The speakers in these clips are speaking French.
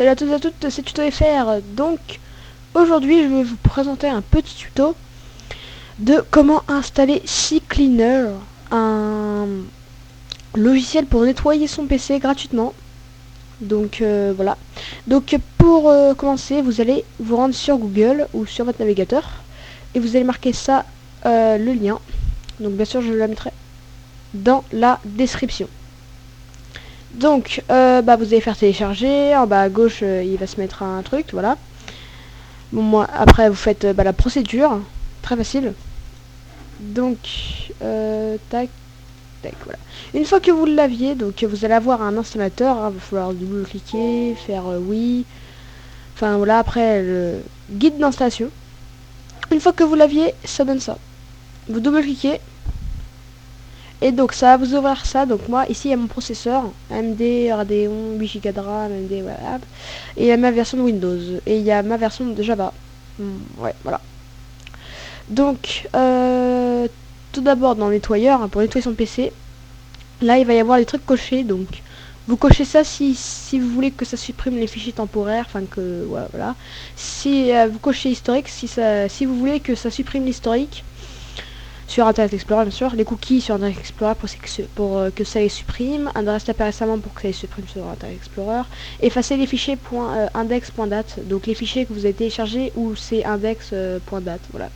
Salut à tous et à toutes, c'est Tuto FR. Donc aujourd'hui je vais vous présenter un petit tuto de comment installer CCleaner, un logiciel pour nettoyer son PC gratuitement. Donc voilà. Donc pour commencer, vous allez vous rendre sur Google ou sur votre navigateur et vous allez marquer ça, le lien. Donc bien sûr je la mettrai dans la description. Donc vous allez faire télécharger, en bas à gauche il va se mettre un truc, voilà. Bon, moi après vous faites la procédure, très facile. Donc tac tac, voilà. Une fois que vous l'aviez, donc vous allez avoir un installateur, il va falloir double cliquer, faire oui. Enfin voilà, après le guide d'installation. Une fois que vous l'aviez, ça donne ça. Vous double cliquez. Et donc ça va vous ouvrir ça. Donc moi ici il y a mon processeur AMD Radeon 8 Go de RAM, AMD, voilà. Et il y a ma version de Windows et il y a ma version de Java. Ouais, voilà. Donc tout d'abord dans le nettoyeur, pour nettoyer son PC, là il va y avoir des trucs cochés. Donc vous cochez ça si vous voulez que ça supprime les fichiers temporaires, enfin que voilà. Si vous cochez historique, si vous voulez que ça supprime l'historique sur Internet Explorer, bien sûr, les cookies sur Internet Explorer pour que ça les supprime, adresse tapé récemment pour que ça les supprime sur Internet Explorer, effacer les fichiers .index.date, donc les fichiers que vous avez téléchargés ou c'est index.date, voilà.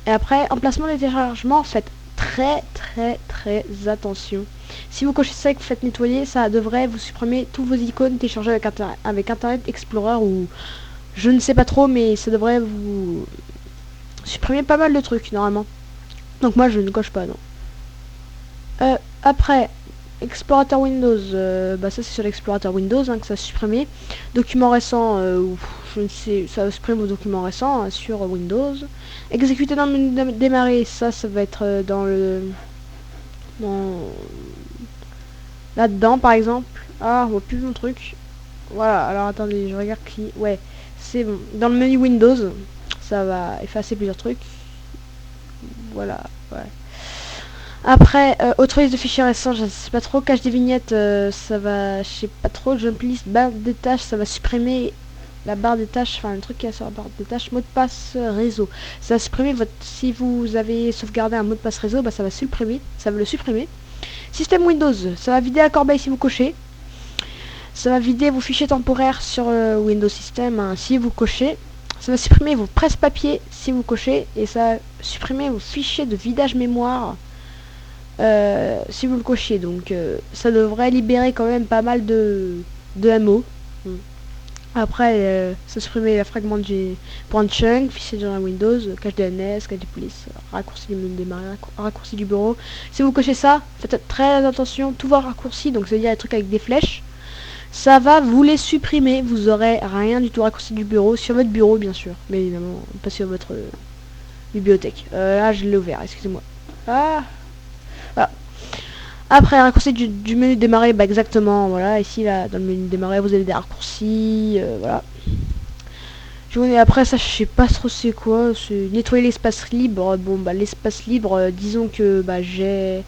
Et après, emplacement des téléchargements, faites très attention. Si vous cochez ça et que vous faites nettoyer, ça devrait vous supprimer tous vos icônes téléchargées avec Internet Explorer ou je ne sais pas trop, mais ça devrait vous supprimer pas mal de trucs normalement. Donc moi je ne coche pas, non. Après, explorateur Windows, ça c'est sur l'explorateur Windows que ça a supprimé. Documents récents, je ne sais, ça supprime vos documents récents sur Windows. Exécuter dans le menu démarrer, ça va être dans là-dedans par exemple. Ah, on voit plus mon truc. Voilà, alors attendez, je regarde qui. Ouais, c'est bon. Dans le menu Windows, ça va effacer plusieurs trucs. Voilà, ouais. Après, autre liste de fichiers récents, je sais pas trop. Cache des vignettes, ça va, je sais pas trop. Jump list, barre des tâches, ça va supprimer la barre des tâches, enfin le truc qui est sur la barre des tâches. Mot de passe réseau, ça va supprimer votre. Si vous avez sauvegardé un mot de passe réseau, ça va supprimer, ça va le supprimer. Système Windows, ça va vider la corbeille si vous cochez. Ça va vider vos fichiers temporaires sur Windows System si vous cochez. Ça va supprimer vos presse-papier si vous cochez. Et ça va supprimer vos fichiers de vidage mémoire si vous le cochiez. Donc ça devrait libérer quand même pas mal de MO. Après, ça supprimer la fragment de .chunk, fichier de Windows, cache DNS, cache des polices, raccourci du menu démarrer, raccourci du bureau. Si vous cochez ça, faites très attention, tout va raccourci, donc c'est-à-dire les trucs avec des flèches. Ça va vous les supprimer, vous aurez rien du tout raccourci du bureau, sur votre bureau bien sûr, mais évidemment pas sur votre bibliothèque. Là je l'ai ouvert, excusez-moi. Ah, voilà. Après raccourci du menu démarrer, exactement, voilà, ici là dans le menu démarrer vous avez des raccourcis, voilà. Après ça je sais pas trop c'est quoi, c'est nettoyer l'espace libre. Bon l'espace libre, disons que j'ai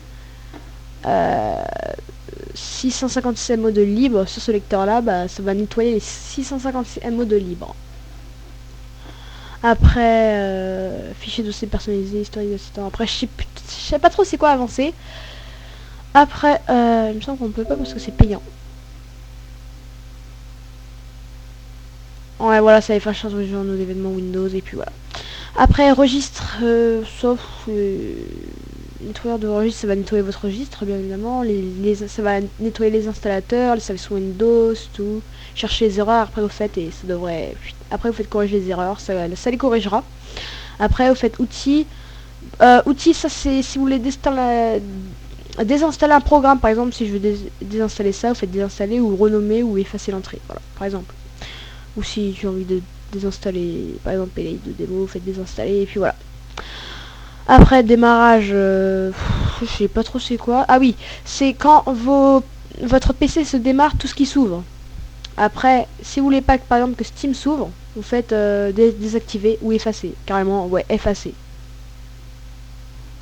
656 MO de libre sur ce lecteur là, ça va nettoyer les 656 MO de libre. Après fichier dossier personnalisé, historique d'assistant. Après je sais pas trop c'est quoi avancer. Après il me semble qu'on peut pas parce que c'est payant. Ouais voilà, ça efface changer nos événements Windows et puis voilà. Après registre, sauf nettoyeur de registre, ça va nettoyer votre registre bien évidemment, ça va nettoyer les installateurs, les services Windows, tout, chercher les erreurs, après vous faites et ça devrait, après vous faites corriger les erreurs, ça les corrigera. Après vous faites outils, outils ça c'est si vous voulez désinstaller un programme, par exemple si je veux désinstaller ça, vous faites désinstaller ou renommer ou effacer l'entrée, voilà par exemple. Ou si j'ai envie de désinstaller par exemple PLA de démo, vous faites désinstaller et puis voilà. Après démarrage, je sais pas trop c'est quoi. Ah oui, c'est quand votre PC se démarre tout ce qui s'ouvre. Après, si vous voulez pas que par exemple que Steam s'ouvre, vous faites désactiver ou effacer. Carrément, ouais, effacer.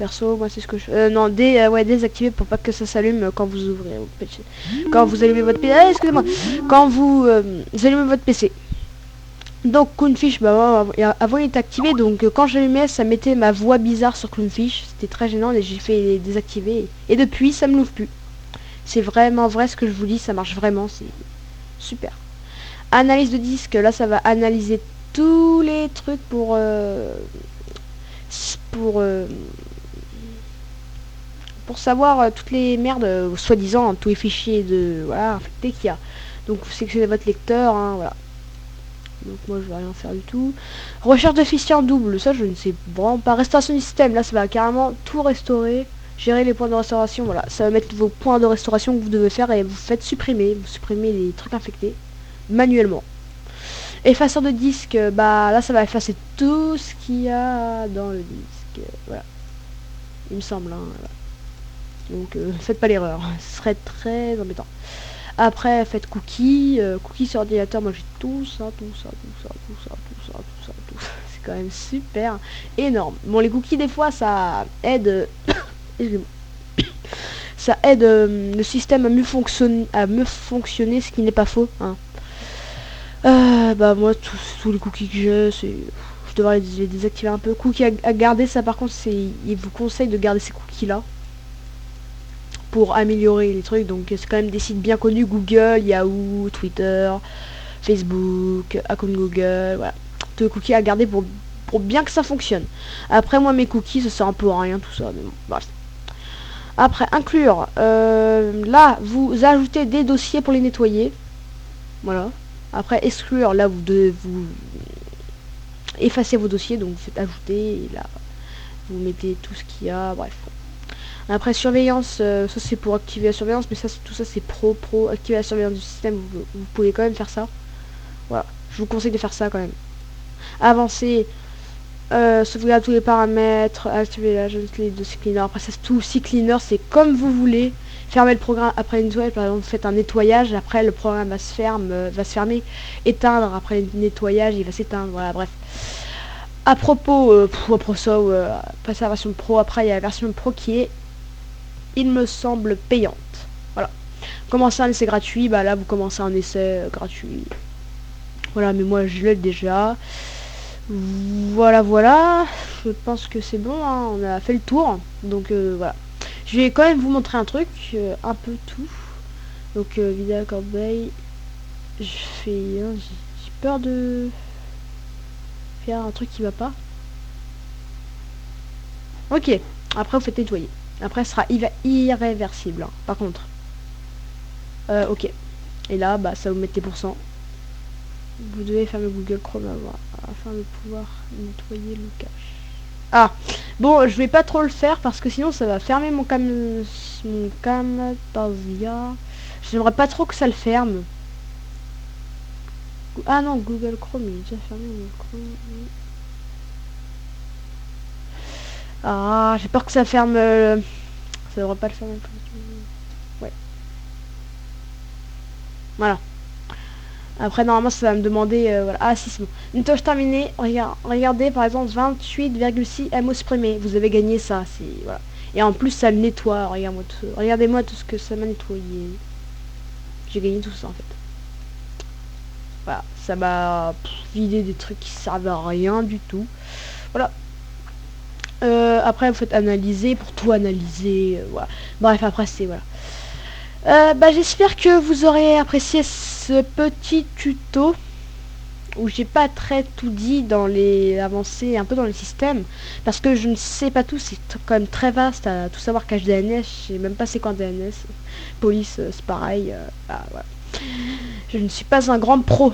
Perso, moi c'est ce que je... non, ouais, désactiver pour pas que ça s'allume quand vous ouvrez votre PC. Quand vous allumez votre PC... excusez-moi. Quand vous allumez votre PC. Donc Clownfish, bah, avant il était activé, donc quand j'allumais, ça mettait ma voix bizarre sur Clownfish. C'était très gênant et j'ai fait désactiver. Et depuis, ça me l'ouvre plus. C'est vraiment vrai ce que je vous dis, ça marche vraiment, c'est super. Analyse de disque, là ça va analyser tous les trucs pour savoir toutes les merdes, soi-disant, tous les fichiers de voilà infectés qu'il y a. Donc vous sélectionnez votre lecteur, hein, voilà. Donc moi je vais rien faire du tout. Recherche de fichiers en double, ça je ne sais vraiment pas. Restauration du système, là ça va carrément tout restaurer. Gérer les points de restauration, voilà. Ça va mettre vos points de restauration que vous devez faire et vous faites supprimer. Vous supprimez les trucs infectés manuellement. Effaceur de disque, bah là ça va effacer tout ce qu'il y a dans le disque. Voilà. Il me semble, hein, voilà. Donc faites pas l'erreur, ce serait très embêtant. Après faites cookies, cookies sur ordinateur, moi j'ai tout ça. C'est quand même super énorme. Bon les cookies des fois ça aide ça aide le système à mieux fonctionner, ce qui n'est pas faux, hein. Bah moi tous les cookies que j'ai, je devrais les désactiver un peu. Cookies à garder, ça par contre il vous conseille de garder ces cookies là pour améliorer les trucs. Donc c'est quand même des sites bien connus, Google, Yahoo, Twitter, Facebook, account Google, voilà. Tous les cookies à garder pour bien que ça fonctionne. Après moi mes cookies ça sert un peu à rien tout ça, mais bon, bref. Après inclure, là vous ajoutez des dossiers pour les nettoyer, voilà. Après exclure, là vous effacez vos dossiers, donc vous faites ajouter et là vous mettez tout ce qu'il y a, bref. Après surveillance, ça c'est pour activer la surveillance, mais ça tout ça c'est pro activer la surveillance du système, vous pouvez quand même faire ça. Voilà, je vous conseille de faire ça quand même. Avancer, sauvegarder tous les paramètres, activer la les dossiers cleaner. Après ça tout aussi cleaner, c'est comme vous voulez. Fermer le programme après le nettoyage, par exemple vous faites un nettoyage, après le programme va se fermer, éteindre après le nettoyage, il va s'éteindre, voilà, bref. À propos, après ça, passer à la version pro, après il y a la version pro qui est, il me semble, payante. Voilà. Commencer un essai gratuit, bah là vous commencez un essai gratuit. Voilà, mais moi je l'ai déjà. Voilà. Je pense que c'est bon, hein, on a fait le tour. Donc voilà. Je vais quand même vous montrer un truc, un peu tout. Donc vidéo corbeille. Je fais, hein, j'ai peur de faire un truc qui va pas. Ok. Après vous faites nettoyer. Après ce sera irréversible, hein, par contre. Ok. Et là, bah ça vous met les pourcents. Vous devez fermer Google Chrome afin de pouvoir nettoyer le cache. Ah, bon, je vais pas trop le faire parce que sinon ça va fermer mon Camtasia. J'aimerais pas trop que ça le ferme. Ah non, Google Chrome, il est déjà fermé. Ah, j'ai peur que ça ferme. Ça devrait pas le fermer. Ouais. Voilà. Après normalement ça va me demander voilà. Ah si c'est bon. Une tâche terminée. Regardez par exemple 28,6 MO supprimé. Vous avez gagné ça. C'est voilà. Et en plus ça le nettoie. Regardez-moi tout ce que ça m'a nettoyé. J'ai gagné tout ça en fait. Voilà. Ça m'a vidé des trucs qui servent à rien du tout. Voilà. Après vous faites analyser pour tout analyser. Voilà. Bref après c'est voilà. Bah, j'espère que vous aurez apprécié ce petit tuto où j'ai pas très tout dit dans les avancées, un peu dans le système, parce que je ne sais pas tout, c'est quand même très vaste à tout savoir qu'HDNS, je sais même pas c'est quoi DNS, police c'est pareil, voilà. Je ne suis pas un grand pro.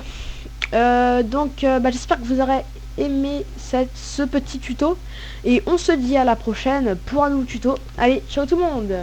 Donc bah, j'espère que vous aurez aimé ce petit tuto, et on se dit à la prochaine pour un nouveau tuto. Allez, ciao tout le monde.